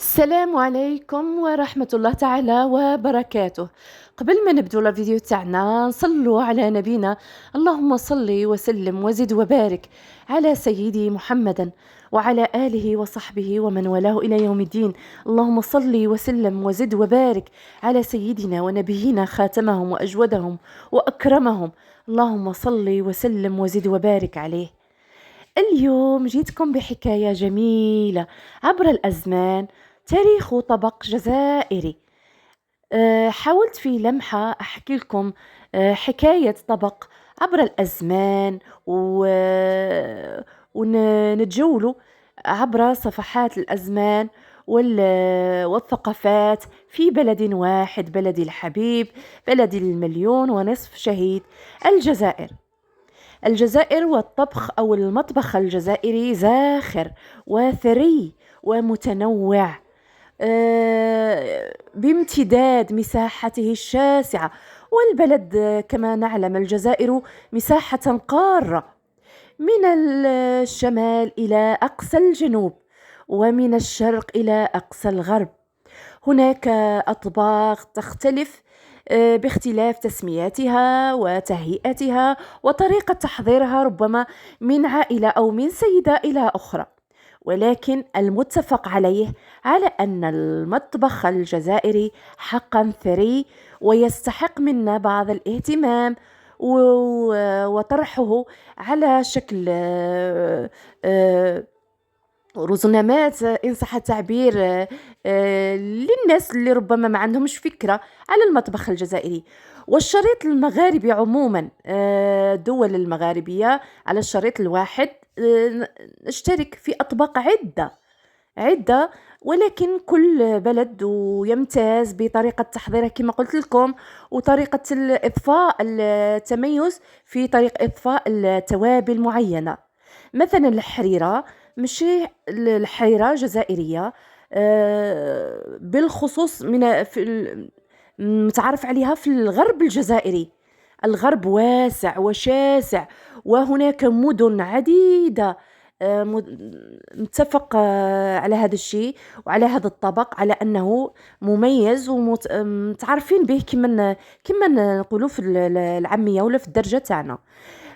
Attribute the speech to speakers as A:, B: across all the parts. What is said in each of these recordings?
A: السلام عليكم ورحمة الله تعالى وبركاته. قبل ما نبدو الفيديو تاعنا نصلوا على نبينا. اللهم صل وسلم وزد وبارك على سيدي محمدا وعلى آله وصحبه ومن والاه إلى يوم الدين. اللهم صل وسلم وزد وبارك على سيدنا ونبينا خاتمهم وأجودهم وأكرمهم. اللهم صل وسلم وزد وبارك عليه. اليوم جيتكم بحكاية جميلة عبر الأزمان، تاريخ طبق جزائري. حاولت في لمحة أحكي لكم حكاية طبق عبر الأزمان ونتجولوا عبر صفحات الأزمان والثقافات في بلد واحد، بلدي الحبيب، بلدي المليون ونصف شهيد، الجزائر. الجزائر والطبخ أو المطبخ الجزائري زاخر وثري ومتنوع، بامتداد مساحته الشاسعة. والبلد كما نعلم الجزائر مساحة قارة، من الشمال إلى أقصى الجنوب ومن الشرق إلى أقصى الغرب. هناك أطباق تختلف باختلاف تسمياتها وتهيئتها وطريقة تحضيرها، ربما من عائلة أو من سيدة إلى أخرى. ولكن المتفق عليه على أن المطبخ الجزائري حقا ثري ويستحق منا بعض الاهتمام وطرحه على شكل رزنامات إن صح التعبير، للناس اللي ربما ما عندهمش فكرة على المطبخ الجزائري والشريط المغاربي عموما. الدول المغاربية على الشريط الواحد نشترك في أطباق عدة، ولكن كل بلد يمتاز بطريقة تحضيرها كما قلت لكم، وطريقة الإضفاء التميز في طريقة إضفاء التوابل معينة. مثلا الحريرة، ماشي الحريرة جزائرية، بالخصوص متعرف عليها في الغرب الجزائري. الغرب واسع وشاسع، وهناك مدن عديدة متفق على هذا الشيء وعلى هذا الطبق على أنه مميز ومتعرفين به كما نقولوا في العامية ولا في الدرجة تاعنا.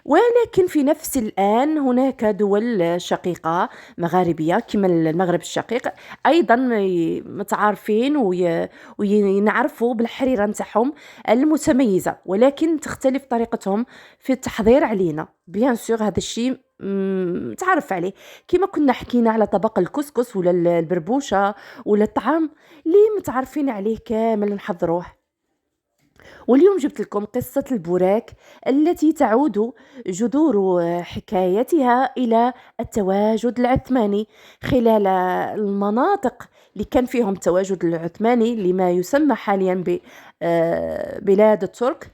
A: ولكن في نفس الآن هناك دول شقيقة مغاربية كما المغرب الشقيق أيضا متعارفين وينعرفوا بالحريرة نتاعهم المتميزة، ولكن تختلف طريقتهم في التحضير علينا. بيان سور هذا الشيء متعرف عليه، كما كنا حكينا على طبق الكسكس ولا البربوشة ولا الطعام اللي متعرفين عليه كامل نحضروه. واليوم جبت لكم قصة البوراك التي تعود جذور حكايتها إلى التواجد العثماني خلال المناطق اللي كان فيهم تواجد العثماني لما يسمى حاليا ببلاد الترك.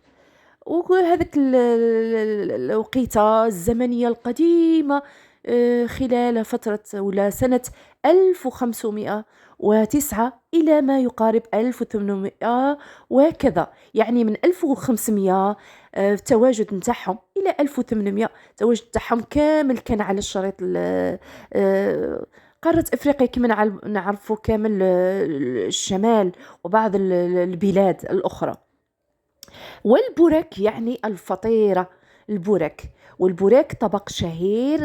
A: وهذيك الوقيتة الزمنية القديمة، خلال فترة ولا سنة 1509 إلى ما يقارب 1800 وكذا، يعني من 1500 التواجد نتاعهم إلى 1800 التواجد نتاعهم كامل كان على الشريط قارة إفريقيا كما نعرفوا كامل، الشمال وبعض البلاد الأخرى. والبورك يعني الفطيرة، البورك. والبورك طبق شهير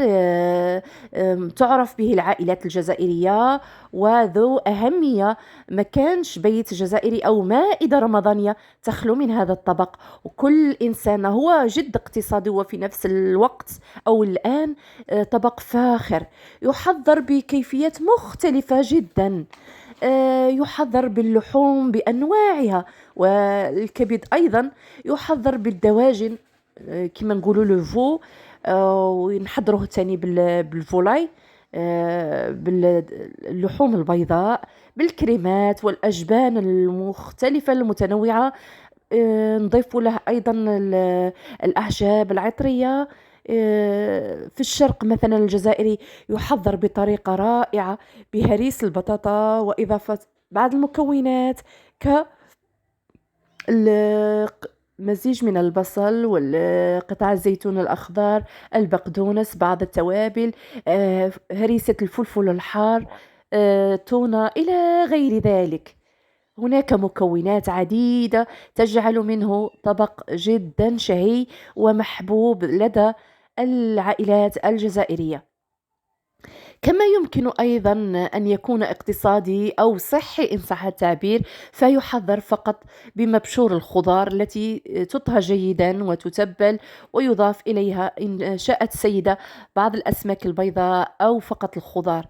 A: تعرف به العائلات الجزائرية وذو أهمية. ما كانش بيت جزائري أو مائدة رمضانية تخلو من هذا الطبق، وكل إنسان هو جد اقتصادي وفي نفس الوقت أو الآن طبق فاخر يحضر بكيفيات مختلفة جدا. يحضر باللحوم بأنواعها، والكبد أيضا يحضر بالدواجن، كما نقولوا لو ونحضروه تاني بالفولاي، باللحوم البيضاء، بالكريمات والأجبان المختلفة المتنوعة. نضيف له أيضا الأعشاب العطرية. في الشرق مثلا الجزائري يحضر بطريقة رائعة بهريس البطاطا وإضافة بعض المكونات مزيج من البصل والقطع الزيتون الأخضر، البقدونس، بعض التوابل، هريسة الفلفل الحار، تونة إلى غير ذلك. هناك مكونات عديدة تجعل منه طبق جدا شهي ومحبوب لدى العائلات الجزائرية. كما يمكن أيضا أن يكون اقتصادي أو صحي إن صح التعبير، فيحضر فقط بمبشور الخضار التي تطهى جيدا وتتبل، ويضاف إليها إن شاءت السيدة بعض الأسماك البيضاء أو فقط الخضار.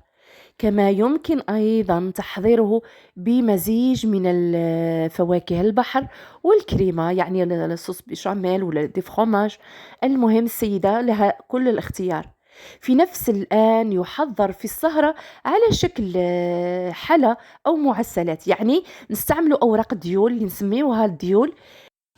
A: كما يمكن أيضا تحضيره بمزيج من فواكه البحر والكريمة، يعني الصوص بيشاميل ولا دي فخوماج. المهم السيدة لها كل الاختيار. في نفس الآن يحضر في السهرة على شكل حلا أو معسلات، يعني نستعمل أوراق الديول اللي نسميوها الديول،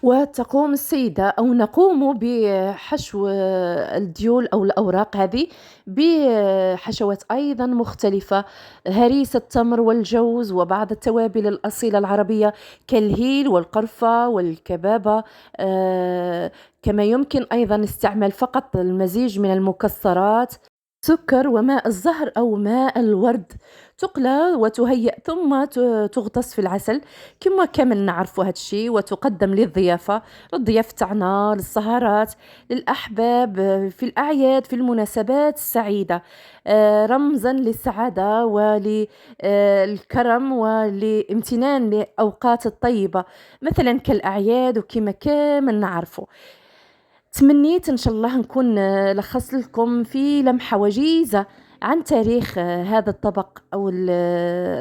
A: وتقوم السيدة أو نقوم بحشو الديول أو الأوراق هذه بحشوات أيضا مختلفة: هريس التمر والجوز وبعض التوابل الأصيلة العربية كالهيل والقرفة والكبابة. كما يمكن أيضا استعمال فقط المزيج من المكسرات، سكر وماء الزهر أو ماء الورد، تقلى وتهيأ ثم تغطس في العسل كما كامل نعرفوا هاد الشي، وتقدم للضيافة تاعنا، للسهرات، للأحباب، في الأعياد، في المناسبات السعيدة، رمزا للسعادة وللكرم ولامتنان لأوقات الطيبة، مثلا كالأعياد وكما كامل نعرفوا. تمنيت إن شاء الله نكون لخصت لكم في لمحة وجيزة عن تاريخ هذا الطبق أو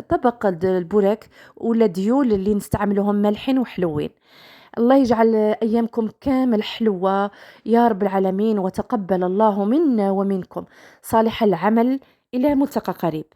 A: طبق البوراك ولا ديول اللي نستعملهم مالحين وحلوين. الله يجعل أيامكم كامل حلوة يا رب العالمين، وتقبل الله منا ومنكم صالح العمل. إلى ملتقى قريب.